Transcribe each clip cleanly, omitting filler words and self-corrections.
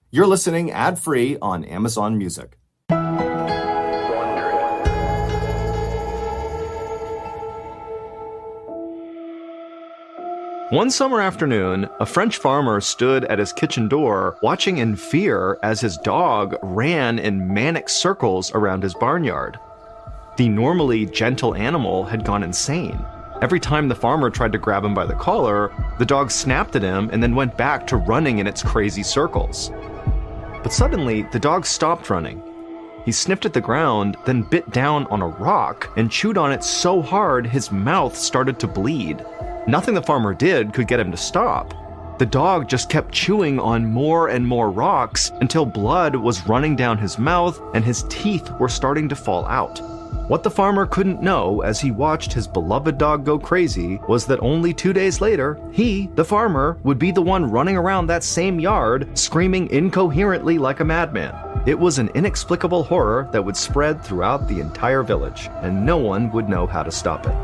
You're listening ad-free on Amazon Music. One summer afternoon, a French farmer stood at his kitchen door, watching in fear as his dog ran in manic circles around his barnyard. The normally gentle animal had gone insane. Every time the farmer tried to grab him by the collar, the dog snapped at him and then went back to running in its crazy circles. But suddenly, the dog stopped running. He sniffed at the ground, then bit down on a rock and chewed on it so hard his mouth started to bleed. Nothing the farmer did could get him to stop. The dog just kept chewing on more and more rocks until blood was running down his mouth and his teeth were starting to fall out. What the farmer couldn't know as he watched his beloved dog go crazy was that only 2 days later, he, the farmer, would be the one running around that same yard, screaming incoherently like a madman. It was an inexplicable horror that would spread throughout the entire village, and no one would know how to stop it.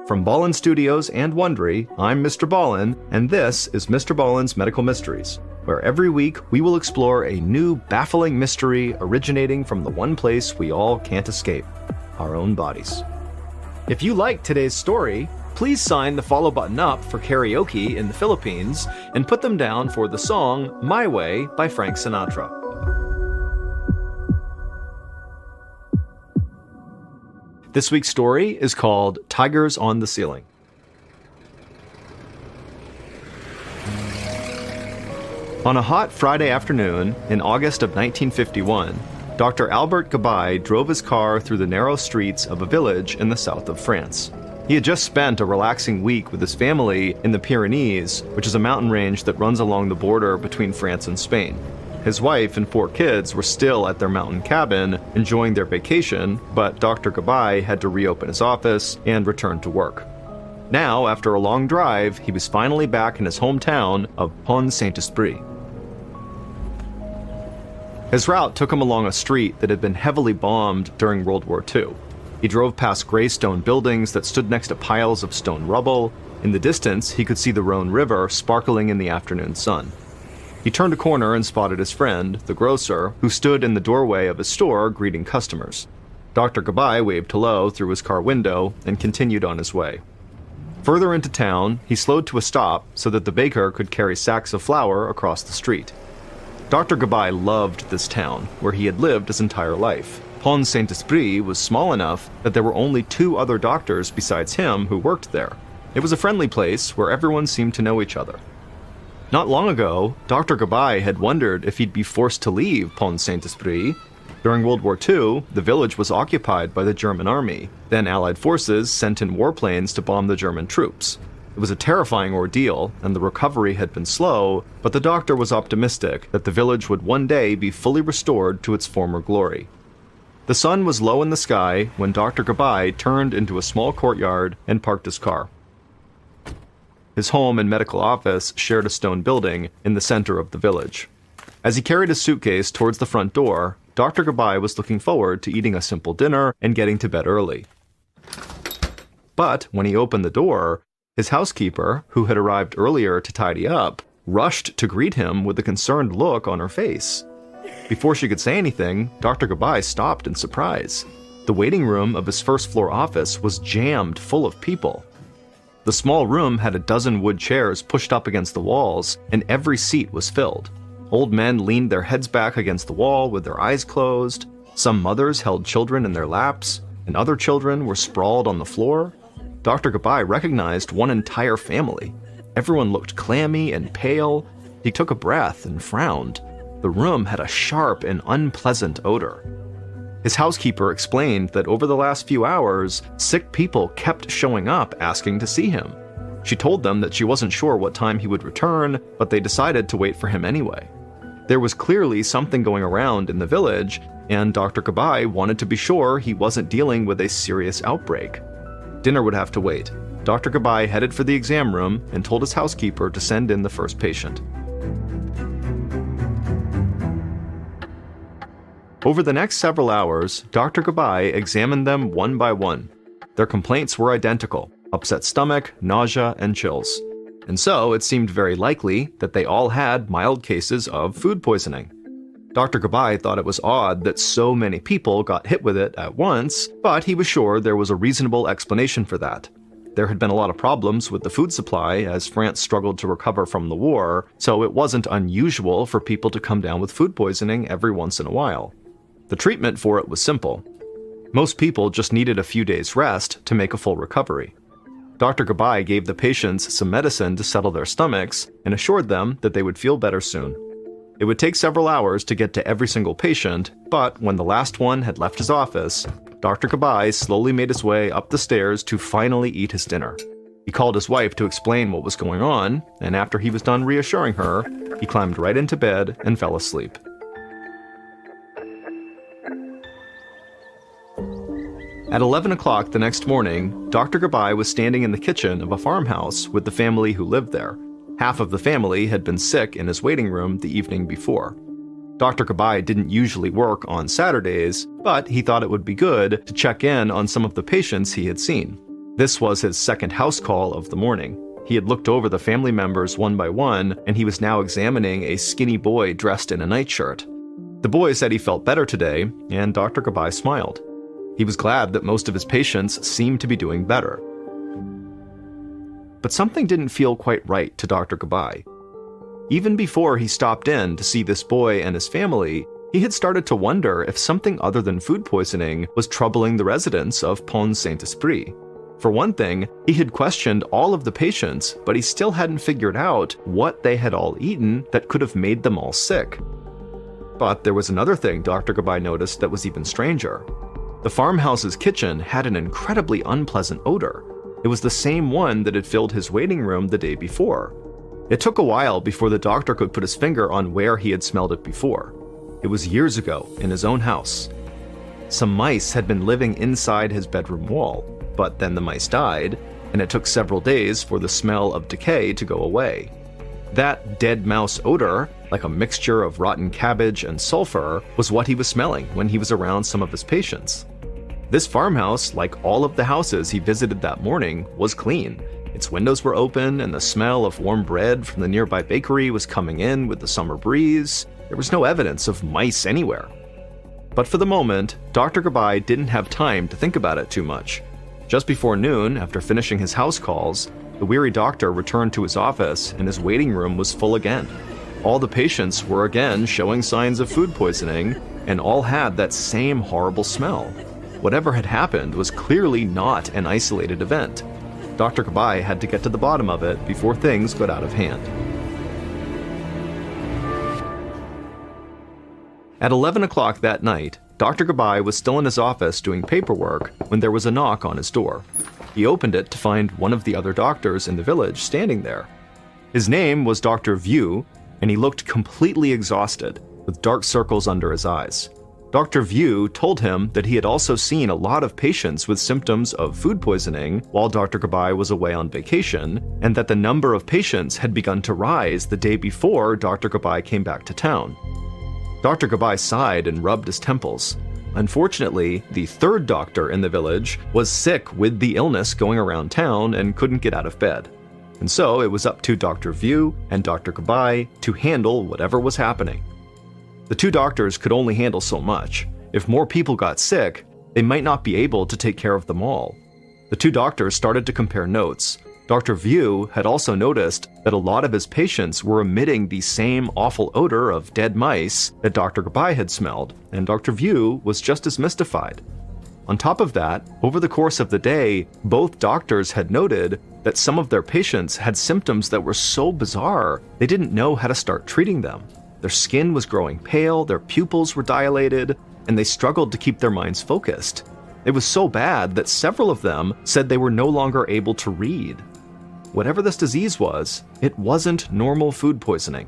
From Ballen Studios and Wondery, I'm MrBallen, and this is MrBallen's Medical Mysteries, where every week we will explore a new baffling mystery originating from the one place we all can't escape, our own bodies. If you liked today's story, please sign the follow button up for karaoke in the Philippines and put them down for the song My Way by Frank Sinatra. This week's story is called Tigers on the Ceiling. On a hot Friday afternoon in August of 1951, Dr. Albert Gabay drove his car through the narrow streets of a village in the south of France. He had just spent a relaxing week with his family in the Pyrenees, which is a mountain range that runs along the border between France and Spain. His wife and 4 kids were still at their mountain cabin, enjoying their vacation, but Dr. Gabay had to reopen his office and return to work. Now, after a long drive, he was finally back in his hometown of Pont St. Esprit. His route took him along a street that had been heavily bombed during World War II. He drove past gray stone buildings that stood next to piles of stone rubble. In the distance, he could see the Rhone River sparkling in the afternoon sun. He turned a corner and spotted his friend, the grocer, who stood in the doorway of his store greeting customers. Dr. Gabay waved hello through his car window and continued on his way. Further into town, he slowed to a stop so that the baker could carry sacks of flour across the street. Dr. Gabay loved this town, where he had lived his entire life. Pont St. Esprit was small enough that there were only 2 other doctors besides him who worked there. It was a friendly place where everyone seemed to know each other. Not long ago, Dr. Gabay had wondered if he'd be forced to leave Pont St. Esprit. During World War II, the village was occupied by the German army. Then Allied forces sent in warplanes to bomb the German troops. It was a terrifying ordeal, and the recovery had been slow, but the doctor was optimistic that the village would one day be fully restored to its former glory. The sun was low in the sky when Dr. Gabay turned into a small courtyard and parked his car. His home and medical office shared a stone building in the center of the village. As he carried his suitcase towards the front door, Dr. Gabay was looking forward to eating a simple dinner and getting to bed early. But when he opened the door, his housekeeper, who had arrived earlier to tidy up, rushed to greet him with a concerned look on her face. Before she could say anything, Dr. Gabay stopped in surprise. The waiting room of his first-floor office was jammed full of people. The small room had a dozen wood chairs pushed up against the walls, and every seat was filled. Old men leaned their heads back against the wall with their eyes closed. Some mothers held children in their laps, and other children were sprawled on the floor. Dr. Gabay recognized one entire family. Everyone looked clammy and pale. He took a breath and frowned. The room had a sharp and unpleasant odor. His housekeeper explained that over the last few hours, sick people kept showing up asking to see him. She told them that she wasn't sure what time he would return, but they decided to wait for him anyway. There was clearly something going around in the village, and Dr. Gabay wanted to be sure he wasn't dealing with a serious outbreak. Dinner would have to wait. Dr. Gabay headed for the exam room and told his housekeeper to send in the first patient. Over the next several hours, Dr. Gabai examined them one by one. Their complaints were identical: upset stomach, nausea, and chills. And so it seemed very likely that they all had mild cases of food poisoning. Dr. Gabai thought it was odd that so many people got hit with it at once, but he was sure there was a reasonable explanation for that. There had been a lot of problems with the food supply as France struggled to recover from the war, so it wasn't unusual for people to come down with food poisoning every once in a while. The treatment for it was simple. Most people just needed a few days' rest to make a full recovery. Dr. Gabai gave the patients some medicine to settle their stomachs and assured them that they would feel better soon. It would take several hours to get to every single patient, but when the last one had left his office, Dr. Gabai slowly made his way up the stairs to finally eat his dinner. He called his wife to explain what was going on, and after he was done reassuring her, he climbed right into bed and fell asleep. At 11 o'clock the next morning, Dr. Gabai was standing in the kitchen of a farmhouse with the family who lived there. Half of the family had been sick in his waiting room the evening before. Dr. Gabai didn't usually work on Saturdays, but he thought it would be good to check in on some of the patients he had seen. This was his second house call of the morning. He had looked over the family members one by one, and he was now examining a skinny boy dressed in a nightshirt. The boy said he felt better today, and Dr. Gabai smiled. He was glad that most of his patients seemed to be doing better. But something didn't feel quite right to Dr. Gabai. Even before he stopped in to see this boy and his family, he had started to wonder if something other than food poisoning was troubling the residents of Pont St. Esprit. For one thing, he had questioned all of the patients, but he still hadn't figured out what they had all eaten that could have made them all sick. But there was another thing Dr. Gabai noticed that was even stranger. The farmhouse's kitchen had an incredibly unpleasant odor. It was the same one that had filled his waiting room the day before. It took a while before the doctor could put his finger on where he had smelled it before. It was years ago, in his own house. Some mice had been living inside his bedroom wall, but then the mice died, and it took several days for the smell of decay to go away. That dead mouse odor, like a mixture of rotten cabbage and sulfur, was what he was smelling when he was around some of his patients. This farmhouse, like all of the houses he visited that morning, was clean. Its windows were open, and the smell of warm bread from the nearby bakery was coming in with the summer breeze. There was no evidence of mice anywhere. But for the moment, Dr. Gabai didn't have time to think about it too much. Just before noon, after finishing his house calls, the weary doctor returned to his office, and his waiting room was full again. All the patients were again showing signs of food poisoning, and all had that same horrible smell. Whatever had happened was clearly not an isolated event. Dr. Gabai had to get to the bottom of it before things got out of hand. At 11 o'clock that night, Dr. Gabai was still in his office doing paperwork when there was a knock on his door. He opened it to find one of the other doctors in the village standing there. His name was Dr. Vieux, and he looked completely exhausted, with dark circles under his eyes. Dr. Vieux told him that he had also seen a lot of patients with symptoms of food poisoning while Dr. Gabai was away on vacation, and that the number of patients had begun to rise the day before Dr. Gabai came back to town. Dr. Gabai sighed and rubbed his temples. Unfortunately, the third doctor in the village was sick with the illness going around town and couldn't get out of bed. And so it was up to Dr. Vieux and Dr. Gabai to handle whatever was happening. The two doctors could only handle so much. If more people got sick, they might not be able to take care of them all. The two doctors started to compare notes. Dr. Vieux had also noticed that a lot of his patients were emitting the same awful odor of dead mice that Dr. Gabai had smelled, and Dr. Vieux was just as mystified. On top of that, over the course of the day, both doctors had noted that some of their patients had symptoms that were so bizarre they didn't know how to start treating them. Their skin was growing pale, their pupils were dilated, and they struggled to keep their minds focused. It was so bad that several of them said they were no longer able to read. Whatever this disease was, it wasn't normal food poisoning.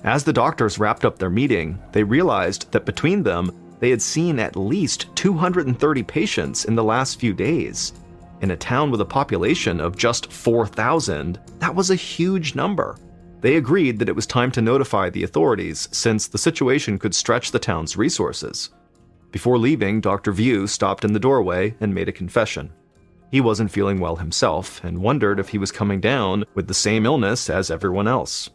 As the doctors wrapped up their meeting, they realized that between them, they had seen at least 230 patients in the last few days. In a town with a population of just 4,000, that was a huge number. They agreed that it was time to notify the authorities since the situation could stretch the town's resources. Before leaving, Dr. View stopped in the doorway and made a confession. He wasn't feeling well himself and wondered if he was coming down with the same illness as everyone else.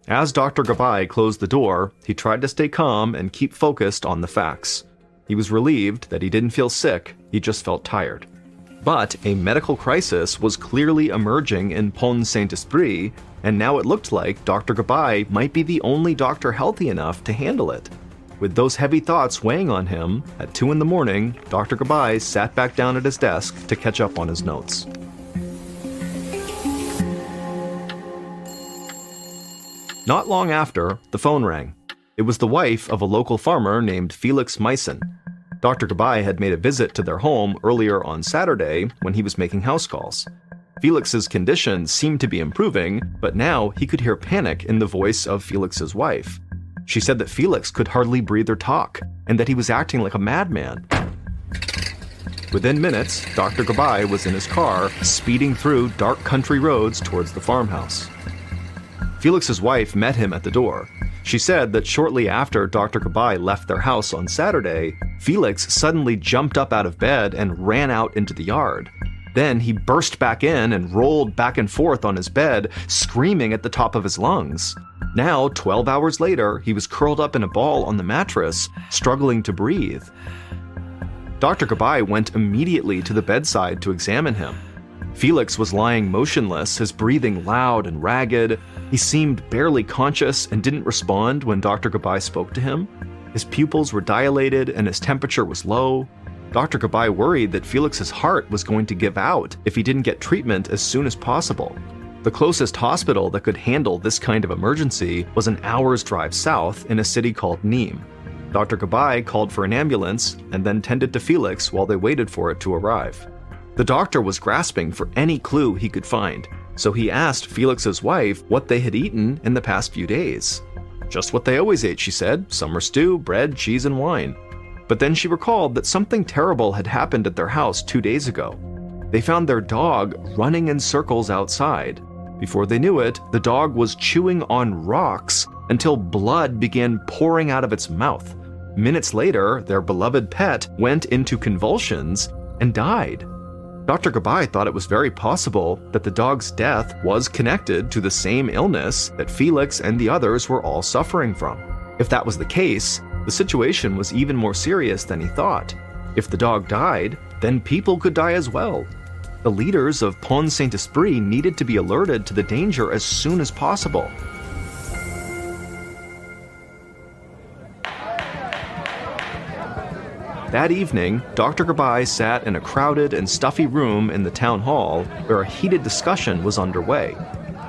As Dr. Gabai closed the door, he tried to stay calm and keep focused on the facts. He was relieved that he didn't feel sick, he just felt tired. But a medical crisis was clearly emerging in Pont St. Esprit, and now it looked like Dr. Gabai might be the only doctor healthy enough to handle it. With those heavy thoughts weighing on him, at 2 a.m, Dr. Gabai sat back down at his desk to catch up on his notes. Not long after, the phone rang. It was the wife of a local farmer named Felix Meissen. Dr. Gabai had made a visit to their home earlier on Saturday when he was making house calls. Felix's condition seemed to be improving, but now he could hear panic in the voice of Felix's wife. She said that Felix could hardly breathe or talk, and that he was acting like a madman. Within minutes, Dr. Gabai was in his car, speeding through dark country roads towards the farmhouse. Felix's wife met him at the door. She said that shortly after Dr. Gabai left their house on Saturday, Felix suddenly jumped up out of bed and ran out into the yard. Then he burst back in and rolled back and forth on his bed, screaming at the top of his lungs. Now, 12 hours later, he was curled up in a ball on the mattress, struggling to breathe. Dr. Gabai went immediately to the bedside to examine him. Felix was lying motionless, his breathing loud and ragged. He seemed barely conscious and didn't respond when Dr. Gabai spoke to him. His pupils were dilated and his temperature was low. Dr. Gabai worried that Felix's heart was going to give out if he didn't get treatment as soon as possible. The closest hospital that could handle this kind of emergency was an hour's drive south in a city called Nîmes. Dr. Gabai called for an ambulance and then tended to Felix while they waited for it to arrive. The doctor was grasping for any clue he could find, so he asked Felix's wife what they had eaten in the past few days. Just what they always ate, she said, summer stew, bread, cheese, and wine. But then she recalled that something terrible had happened at their house 2 days ago. They found their dog running in circles outside. Before they knew it, the dog was chewing on rocks until blood began pouring out of its mouth. Minutes later, their beloved pet went into convulsions and died. Dr. Gabai thought it was very possible that the dog's death was connected to the same illness that Felix and the others were all suffering from. If that was the case, the situation was even more serious than he thought. If the dog died, then people could die as well. The leaders of Pont St. Esprit needed to be alerted to the danger as soon as possible. That evening, Dr. Gabai sat in a crowded and stuffy room in the town hall where a heated discussion was underway.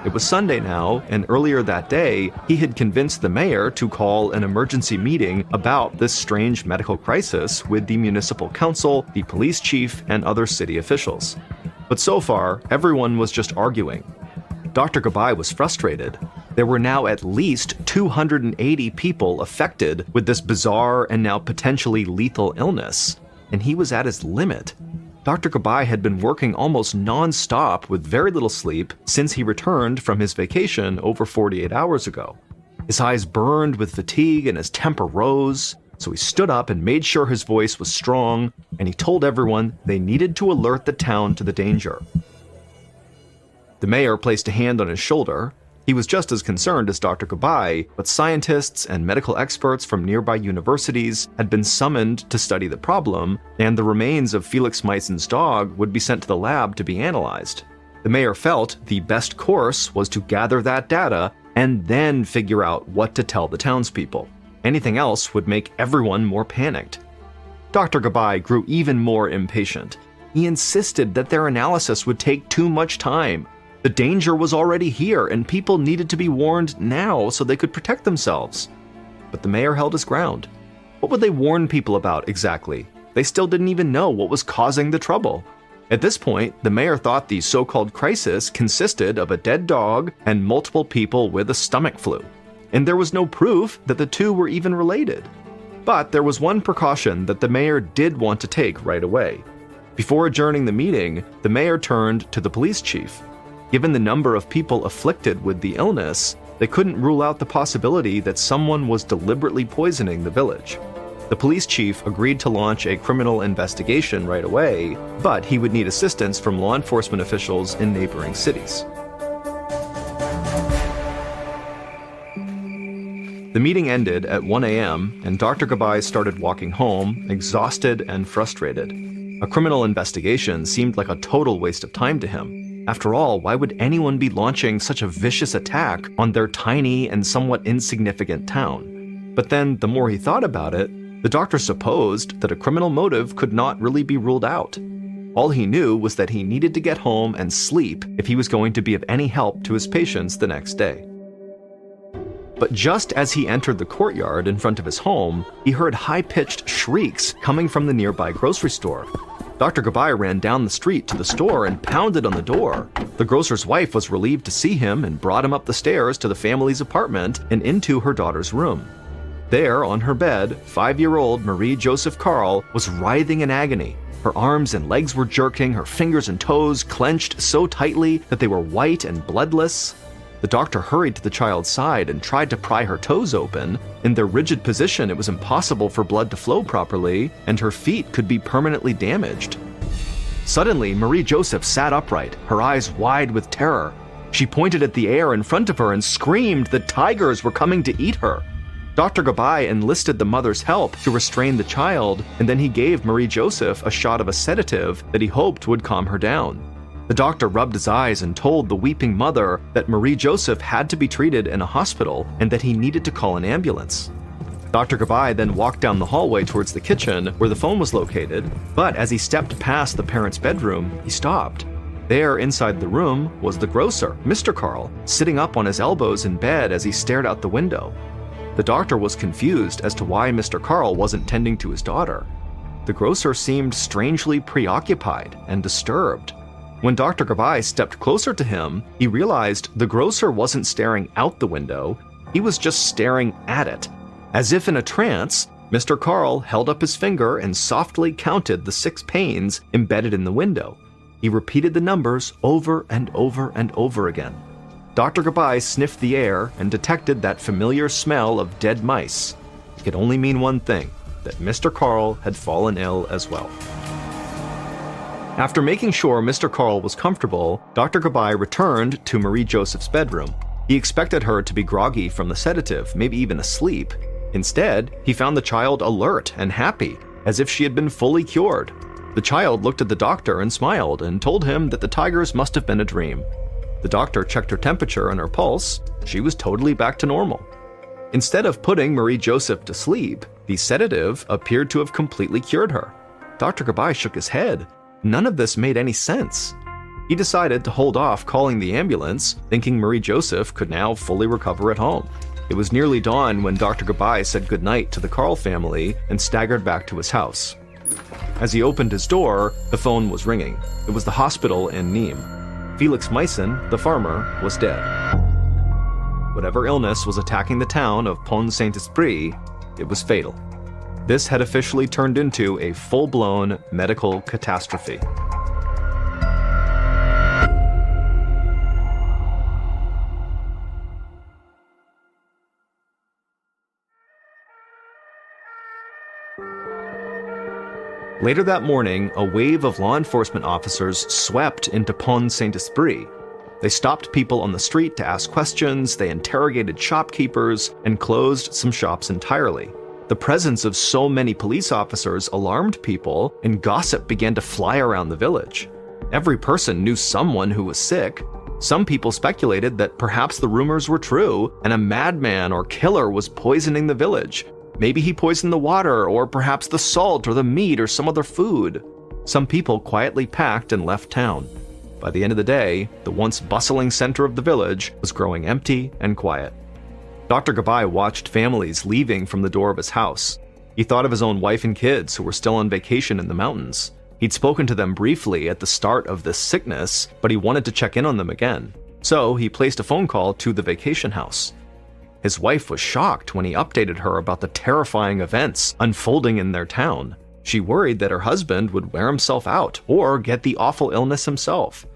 It was Sunday now, and earlier that day, he had convinced the mayor to call an emergency meeting about this strange medical crisis with the municipal council, the police chief, and other city officials. But so far, everyone was just arguing. Dr. Gabai was frustrated. There were now at least 280 people affected with this bizarre and now potentially lethal illness, and he was at his limit. Dr. Gabai had been working almost non-stop with very little sleep since he returned from his vacation over 48 hours ago. His eyes burned with fatigue and his temper rose, so he stood up and made sure his voice was strong, and he told everyone they needed to alert the town to the danger. The mayor placed a hand on his shoulder. He was just as concerned as Dr. Gabai, but scientists and medical experts from nearby universities had been summoned to study the problem, and the remains of Felix Meissen's dog would be sent to the lab to be analyzed. The mayor felt the best course was to gather that data and then figure out what to tell the townspeople. Anything else would make everyone more panicked. Dr. Gabai grew even more impatient. He insisted that their analysis would take too much time. The danger was already here, and people needed to be warned now so they could protect themselves. But the mayor held his ground. What would they warn people about exactly? They still didn't even know what was causing the trouble. At this point, the mayor thought the so-called crisis consisted of a dead dog and multiple people with a stomach flu, and there was no proof that the two were even related. But there was one precaution that the mayor did want to take right away. Before adjourning the meeting, the mayor turned to the police chief. Given the number of people afflicted with the illness, they couldn't rule out the possibility that someone was deliberately poisoning the village. The police chief agreed to launch a criminal investigation right away, but he would need assistance from law enforcement officials in neighboring cities. The meeting ended at 1 a.m., and Dr. Gabay started walking home, exhausted and frustrated. A criminal investigation seemed like a total waste of time to him. After all, why would anyone be launching such a vicious attack on their tiny and somewhat insignificant town? But then, the more he thought about it, the doctor supposed that a criminal motive could not really be ruled out. All he knew was that he needed to get home and sleep if he was going to be of any help to his patients the next day. But just as he entered the courtyard in front of his home, he heard high-pitched shrieks coming from the nearby grocery store. Dr. Gabay ran down the street to the store and pounded on the door. The grocer's wife was relieved to see him and brought him up the stairs to the family's apartment and into her daughter's room. There, on her bed, 5-year-old Marie Joseph Carl was writhing in agony. Her arms and legs were jerking, her fingers and toes clenched so tightly that they were white and bloodless. The doctor hurried to the child's side and tried to pry her toes open. In their rigid position, it was impossible for blood to flow properly, and her feet could be permanently damaged. Suddenly, Marie Joseph sat upright, her eyes wide with terror. She pointed at the air in front of her and screamed that tigers were coming to eat her. Dr. Gabay enlisted the mother's help to restrain the child, and then he gave Marie Joseph a shot of a sedative that he hoped would calm her down. The doctor rubbed his eyes and told the weeping mother that Marie Joseph had to be treated in a hospital and that he needed to call an ambulance. Dr. Gabay then walked down the hallway towards the kitchen where the phone was located, but as he stepped past the parents' bedroom, he stopped. There, inside the room, was the grocer, Mr. Carl, sitting up on his elbows in bed as he stared out the window. The doctor was confused as to why Mr. Carl wasn't tending to his daughter. The grocer seemed strangely preoccupied and disturbed. When Dr. Gabay stepped closer to him, he realized the grocer wasn't staring out the window, he was just staring at it. As if in a trance, Mr. Carl held up his finger and softly counted the 6 panes embedded in the window. He repeated the numbers over and over and over again. Dr. Gabay sniffed the air and detected that familiar smell of dead mice. It could only mean one thing, that Mr. Carl had fallen ill as well. After making sure Mr. Carl was comfortable, Dr. Gabay returned to Marie Joseph's bedroom. He expected her to be groggy from the sedative, maybe even asleep. Instead, he found the child alert and happy, as if she had been fully cured. The child looked at the doctor and smiled and told him that the tigers must have been a dream. The doctor checked her temperature and her pulse. She was totally back to normal. Instead of putting Marie Joseph to sleep, the sedative appeared to have completely cured her. Dr. Gabay shook his head. None of this made any sense. He decided to hold off calling the ambulance, thinking Marie Joseph could now fully recover at home. It was nearly dawn when Dr. Gabay said goodnight to the Carl family and staggered back to his house. As he opened his door, the phone was ringing. It was the hospital in Nîmes. Felix Meissen, the farmer, was dead. Whatever illness was attacking the town of Pont St. Esprit, it was fatal. This had officially turned into a full-blown medical catastrophe. Later that morning, a wave of law enforcement officers swept into Pont St. Esprit. They stopped people on the street to ask questions, they interrogated shopkeepers, and closed some shops entirely. The presence of so many police officers alarmed people, and gossip began to fly around the village. Every person knew someone who was sick. Some people speculated that perhaps the rumors were true, and a madman or killer was poisoning the village. Maybe he poisoned the water, or perhaps the salt or the meat or some other food. Some people quietly packed and left town. By the end of the day, the once bustling center of the village was growing empty and quiet. Dr. Gabay watched families leaving from the door of his house. He thought of his own wife and kids who were still on vacation in the mountains. He'd spoken to them briefly at the start of this sickness, but he wanted to check in on them again. So he placed a phone call to the vacation house. His wife was shocked when he updated her about the terrifying events unfolding in their town. She worried that her husband would wear himself out or get the awful illness himself.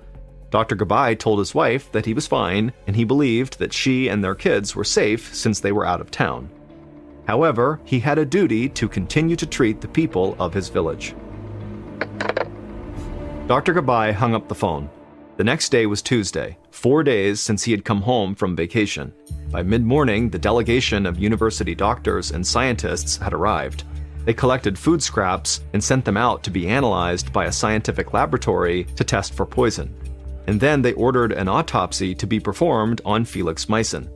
Dr. Gabai told his wife that he was fine, and he believed that she and their kids were safe since they were out of town. However, he had a duty to continue to treat the people of his village. Dr. Gabai hung up the phone. The next day was Tuesday, 4 days since he had come home from vacation. By mid-morning, the delegation of university doctors and scientists had arrived. They collected food scraps and sent them out to be analyzed by a scientific laboratory to test for poison. And then they ordered an autopsy to be performed on Felix Meissen.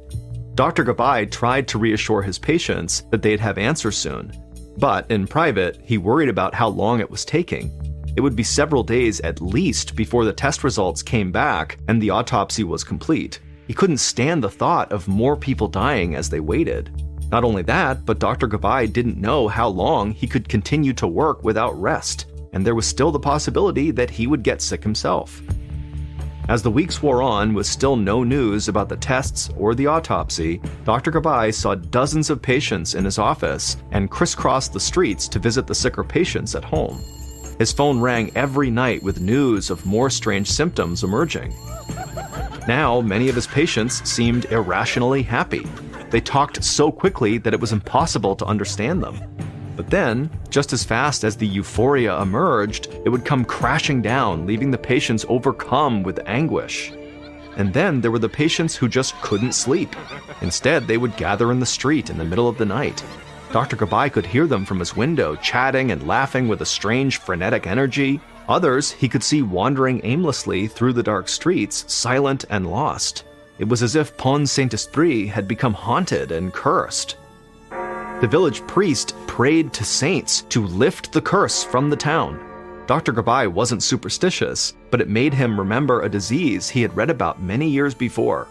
Dr. Gabai tried to reassure his patients that they'd have answers soon. But in private, he worried about how long it was taking. It would be several days at least before the test results came back and the autopsy was complete. He couldn't stand the thought of more people dying as they waited. Not only that, but Dr. Gabai didn't know how long he could continue to work without rest, and there was still the possibility that he would get sick himself. As the weeks wore on with still no news about the tests or the autopsy, Dr. Gabai saw dozens of patients in his office and crisscrossed the streets to visit the sicker patients at home. His phone rang every night with news of more strange symptoms emerging. Now, many of his patients seemed irrationally happy. They talked so quickly that it was impossible to understand them. But then, just as fast as the euphoria emerged, it would come crashing down, leaving the patients overcome with anguish. And then there were the patients who just couldn't sleep. Instead, they would gather in the street in the middle of the night. Dr. Gabai could hear them from his window, chatting and laughing with a strange, frenetic energy. Others he could see wandering aimlessly through the dark streets, silent and lost. It was as if Pont St. Esprit had become haunted and cursed. The village priest prayed to saints to lift the curse from the town. Dr. Gabai wasn't superstitious, but it made him remember a disease he had read about many years before.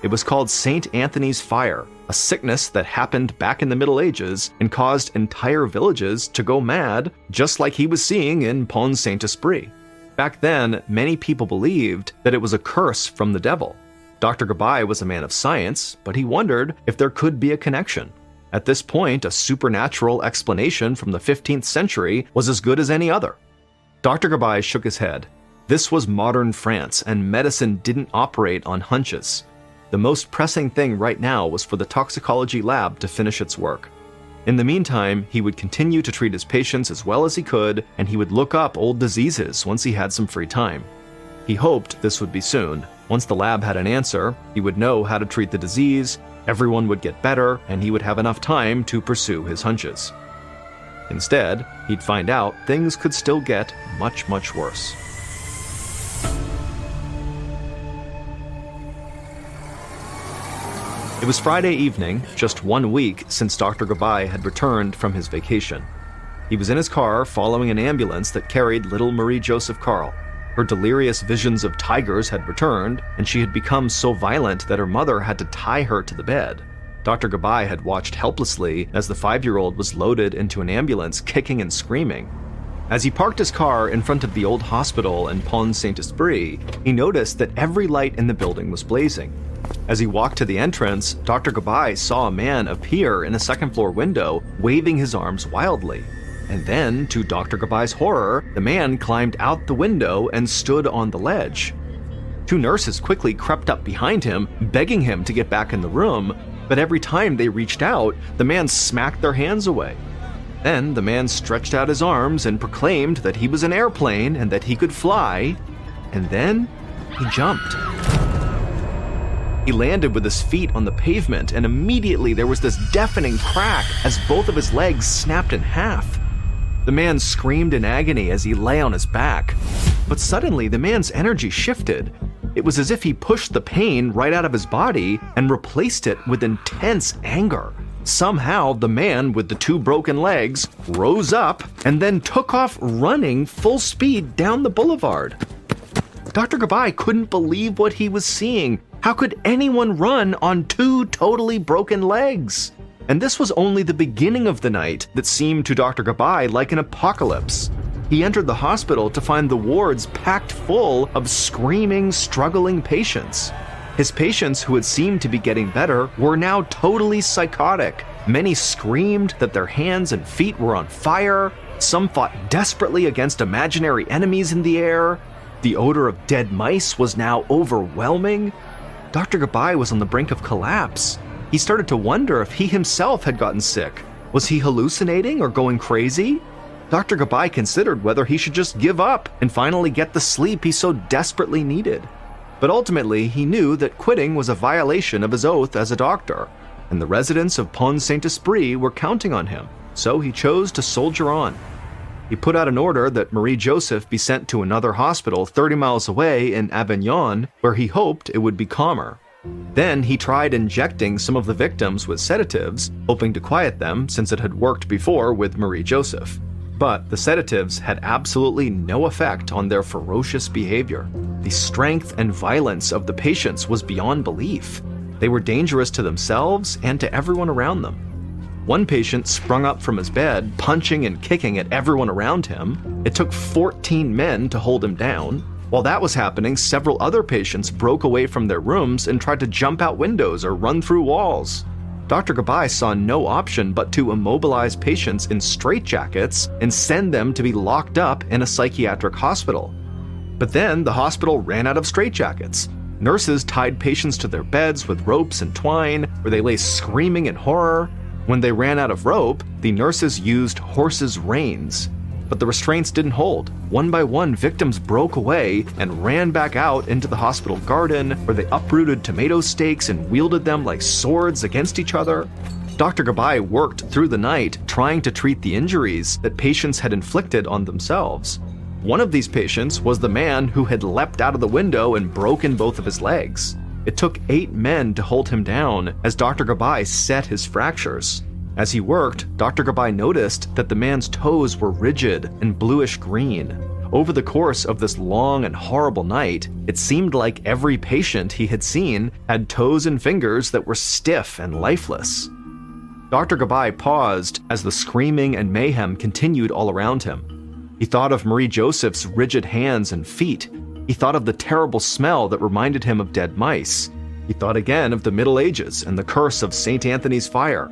It was called St. Anthony's Fire, a sickness that happened back in the Middle Ages and caused entire villages to go mad, just like he was seeing in Pont St. Esprit. Back then, many people believed that it was a curse from the devil. Dr. Gabai was a man of science, but he wondered if there could be a connection. At this point, a supernatural explanation from the 15th century was as good as any other. Dr. Gabai shook his head. This was modern France, and medicine didn't operate on hunches. The most pressing thing right now was for the toxicology lab to finish its work. In the meantime, he would continue to treat his patients as well as he could, and he would look up old diseases once he had some free time. He hoped this would be soon. Once the lab had an answer, he would know how to treat the disease, everyone would get better, and he would have enough time to pursue his hunches. Instead, he'd find out things could still get much, much worse. It was Friday evening, just 1 week since Dr. Gabai had returned from his vacation. He was in his car following an ambulance that carried little Marie Joseph Carl. Her delirious visions of tigers had returned, and she had become so violent that her mother had to tie her to the bed. Dr. Gabai had watched helplessly as the 5-year-old was loaded into an ambulance, kicking and screaming. As he parked his car in front of the old hospital in Pont St. Esprit, he noticed that every light in the building was blazing. As he walked to the entrance, Dr. Gabai saw a man appear in a second-floor window, waving his arms wildly. And then, to Dr. Gabai's horror, the man climbed out the window and stood on the ledge. 2 nurses quickly crept up behind him, begging him to get back in the room, but every time they reached out, the man smacked their hands away. Then the man stretched out his arms and proclaimed that he was an airplane and that he could fly, and then he jumped. He landed with his feet on the pavement, and immediately there was this deafening crack as both of his legs snapped in half. The man screamed in agony as he lay on his back. But suddenly, the man's energy shifted. It was as if he pushed the pain right out of his body and replaced it with intense anger. Somehow, the man with the 2 broken legs rose up and then took off running full speed down the boulevard. Dr. Gabai couldn't believe what he was seeing. How could anyone run on 2 totally broken legs? And this was only the beginning of the night that seemed to Dr. Gabai like an apocalypse. He entered the hospital to find the wards packed full of screaming, struggling patients. His patients who had seemed to be getting better were now totally psychotic. Many screamed that their hands and feet were on fire. Some fought desperately against imaginary enemies in the air. The odor of dead mice was now overwhelming. Dr. Gabai was on the brink of collapse. He started to wonder if he himself had gotten sick. Was he hallucinating or going crazy? Dr. Gabai considered whether he should just give up and finally get the sleep he so desperately needed. But ultimately, he knew that quitting was a violation of his oath as a doctor, and the residents of Pont St. Esprit were counting on him, so he chose to soldier on. He put out an order that Marie Joseph be sent to another hospital 30 miles away in Avignon, where he hoped it would be calmer. Then he tried injecting some of the victims with sedatives, hoping to quiet them since it had worked before with Marie Joseph. But the sedatives had absolutely no effect on their ferocious behavior. The strength and violence of the patients was beyond belief. They were dangerous to themselves and to everyone around them. One patient sprung up from his bed, punching and kicking at everyone around him. It took 14 men to hold him down. While that was happening, several other patients broke away from their rooms and tried to jump out windows or run through walls. Dr. Gabai saw no option but to immobilize patients in straitjackets and send them to be locked up in a psychiatric hospital. But then the hospital ran out of straitjackets. Nurses tied patients to their beds with ropes and twine, where they lay screaming in horror. When they ran out of rope, the nurses used horses' reins. But the restraints didn't hold. One by one, victims broke away and ran back out into the hospital garden, where they uprooted tomato stakes and wielded them like swords against each other. Dr. Gabai worked through the night trying to treat the injuries that patients had inflicted on themselves. One of these patients was the man who had leapt out of the window and broken both of his legs. It took 8 men to hold him down as Dr. Gabai set his fractures. As he worked, Dr. Gabai noticed that the man's toes were rigid and bluish-green. Over the course of this long and horrible night, it seemed like every patient he had seen had toes and fingers that were stiff and lifeless. Dr. Gabai paused as the screaming and mayhem continued all around him. He thought of Marie Joseph's rigid hands and feet. He thought of the terrible smell that reminded him of dead mice. He thought again of the Middle Ages and the curse of St. Anthony's fire.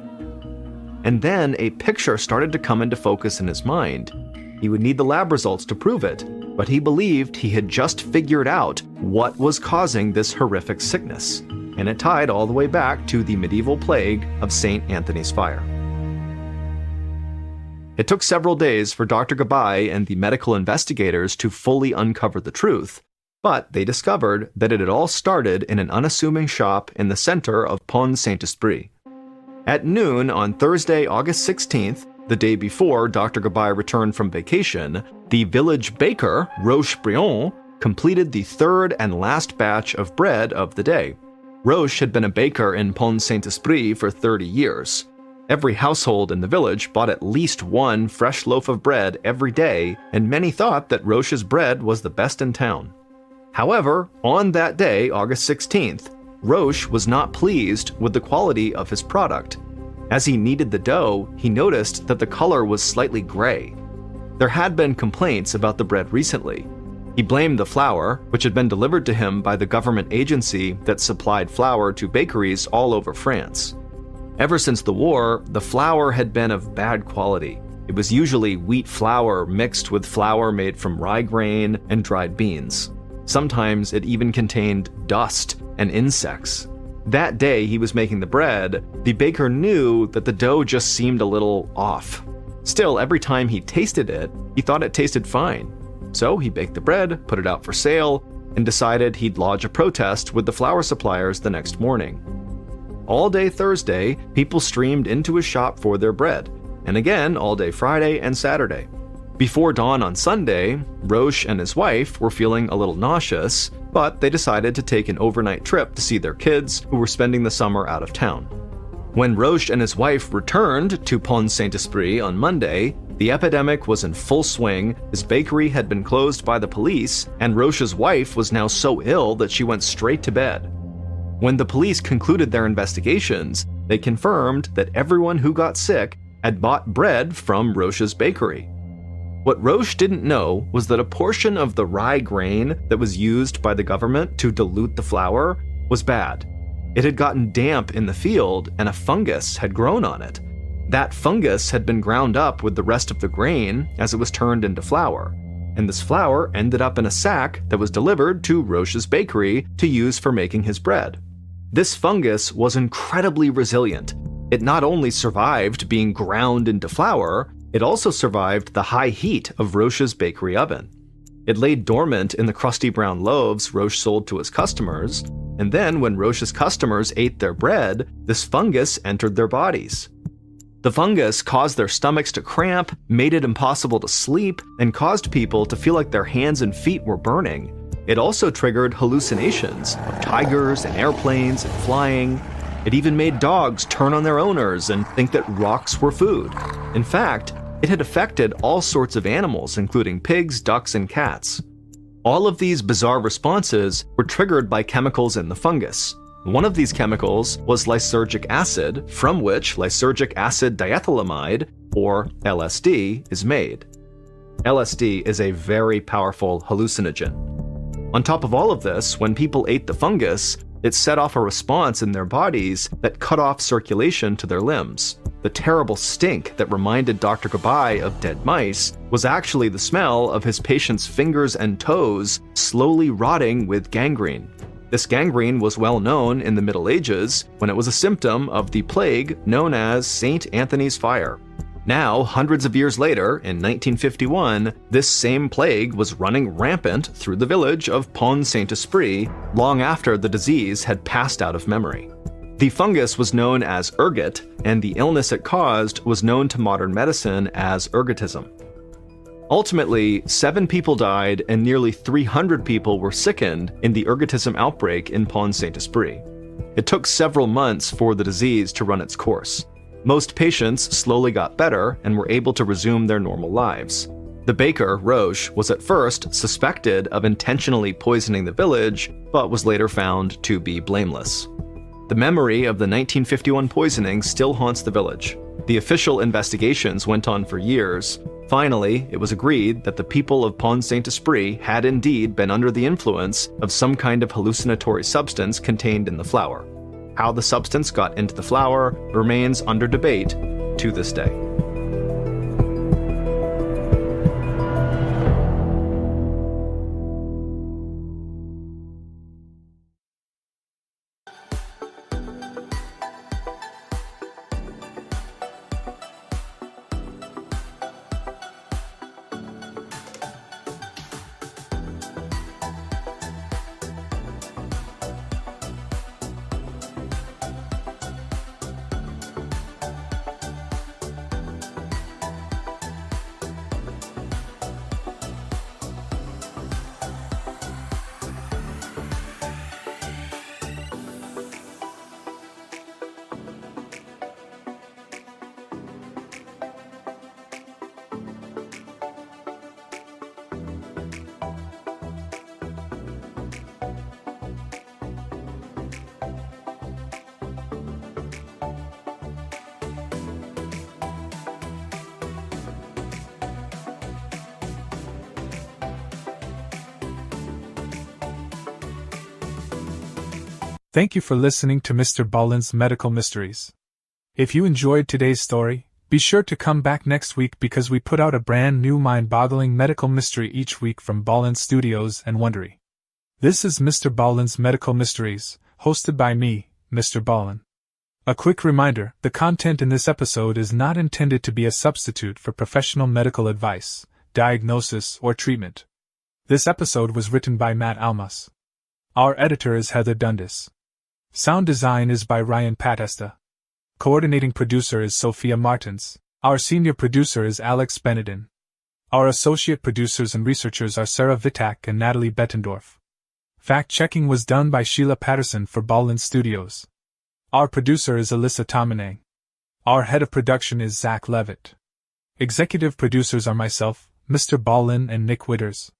And then a picture started to come into focus in his mind. He would need the lab results to prove it, but he believed he had just figured out what was causing this horrific sickness, and it tied all the way back to the medieval plague of St. Anthony's fire. It took several days for Dr. Gabai and the medical investigators to fully uncover the truth, but they discovered that it had all started in an unassuming shop in the center of Pont St. Esprit. At noon on Thursday, August 16th, the day before Dr. Gabai returned from vacation, the village baker, Roche-Brion, completed the third and last batch of bread of the day. Roche had been a baker in Pont St. Esprit for 30 years. Every household in the village bought at least one fresh loaf of bread every day, and many thought that Roche's bread was the best in town. However, on that day, August 16th, Roche was not pleased with the quality of his product. As he kneaded the dough, he noticed that the color was slightly gray. There had been complaints about the bread recently. He blamed the flour, which had been delivered to him by the government agency that supplied flour to bakeries all over France. Ever since the war, the flour had been of bad quality. It was usually wheat flour mixed with flour made from rye grain and dried beans. Sometimes it even contained dust and insects. That day he was making the bread, the baker knew that the dough just seemed a little off. Still, every time he tasted it, he thought it tasted fine. So he baked the bread, put it out for sale, and decided he'd lodge a protest with the flour suppliers the next morning. All day Thursday, people streamed into his shop for their bread, and again all day Friday and Saturday. Before dawn on Sunday, Roche and his wife were feeling a little nauseous, but they decided to take an overnight trip to see their kids who were spending the summer out of town. When Roche and his wife returned to Pont St. Esprit on Monday, the epidemic was in full swing, his bakery had been closed by the police, and Roche's wife was now so ill that she went straight to bed. When the police concluded their investigations, they confirmed that everyone who got sick had bought bread from Roche's bakery. What Roche didn't know was that a portion of the rye grain that was used by the government to dilute the flour was bad. It had gotten damp in the field and a fungus had grown on it. That fungus had been ground up with the rest of the grain as it was turned into flour. and this flour ended up in a sack that was delivered to Roche's bakery to use for making his bread. This fungus was incredibly resilient. It not only survived being ground into flour, it also survived the high heat of Roche's bakery oven. It lay dormant in the crusty brown loaves Roche sold to his customers, and then when Roche's customers ate their bread, this fungus entered their bodies. The fungus caused their stomachs to cramp, made it impossible to sleep, and caused people to feel like their hands and feet were burning. It also triggered hallucinations of tigers and airplanes and flying. It even made dogs turn on their owners and think that rocks were food. In fact, it had affected all sorts of animals, including pigs, ducks, and cats. All of these bizarre responses were triggered by chemicals in the fungus. One of these chemicals was lysergic acid, from which lysergic acid diethylamide, or LSD, is made. LSD is a very powerful hallucinogen. On top of all of this, when people ate the fungus, it set off a response in their bodies that cut off circulation to their limbs. The terrible stink that reminded Dr. Gabay of dead mice was actually the smell of his patient's fingers and toes slowly rotting with gangrene. This gangrene was well known in the Middle Ages when it was a symptom of the plague known as St. Anthony's Fire. Now, hundreds of years later, in 1951, this same plague was running rampant through the village of Pont St. Esprit long after the disease had passed out of memory. The fungus was known as ergot, and the illness it caused was known to modern medicine as ergotism. Ultimately, 7 people died and nearly 300 people were sickened in the ergotism outbreak in Pont St. Esprit. It took several months for the disease to run its course. Most patients slowly got better and were able to resume their normal lives. The baker, Roche, was at first suspected of intentionally poisoning the village, but was later found to be blameless. The memory of the 1951 poisoning still haunts the village. The official investigations went on for years. Finally, it was agreed that the people of Pont St. Esprit had indeed been under the influence of some kind of hallucinatory substance contained in the flour. How the substance got into the flour remains under debate to this day. Thank you for listening to MrBallen's Medical Mysteries. If you enjoyed today's story, be sure to come back next week because we put out a brand new mind-boggling medical mystery each week from Ballen Studios and Wondery. This is MrBallen's Medical Mysteries, hosted by me, Mr. Ballen. A quick reminder, the content in this episode is not intended to be a substitute for professional medical advice, diagnosis, or treatment. This episode was written by Matt Almas. Our editor is Heather Dundas. Sound design is by Ryan Patesta. Coordinating producer is Sophia Martins. Our senior producer is Alex Benedin. Our associate producers and researchers are Sarah Vitak and Natalie Bettendorf. Fact-checking was done by Sheila Patterson for Ballen Studios. Our producer is Alyssa Tominang. Our head of production is Zach Levitt. Executive producers are myself, Mr. Ballen, and Nick Witters.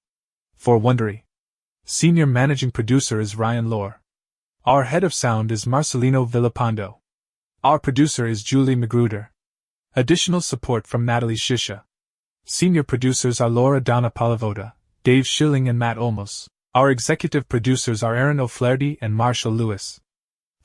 For Wondery. Senior managing producer is Ryan Lohr. Our head of sound is Marcelino Villapando. Our producer is Julie Magruder. Additional support from Natalie Shisha. Senior producers are Laura Donna Palavoda, Dave Schilling and Matt Olmos. Our executive producers are Aaron O'Flaherty and Marshall Lewis.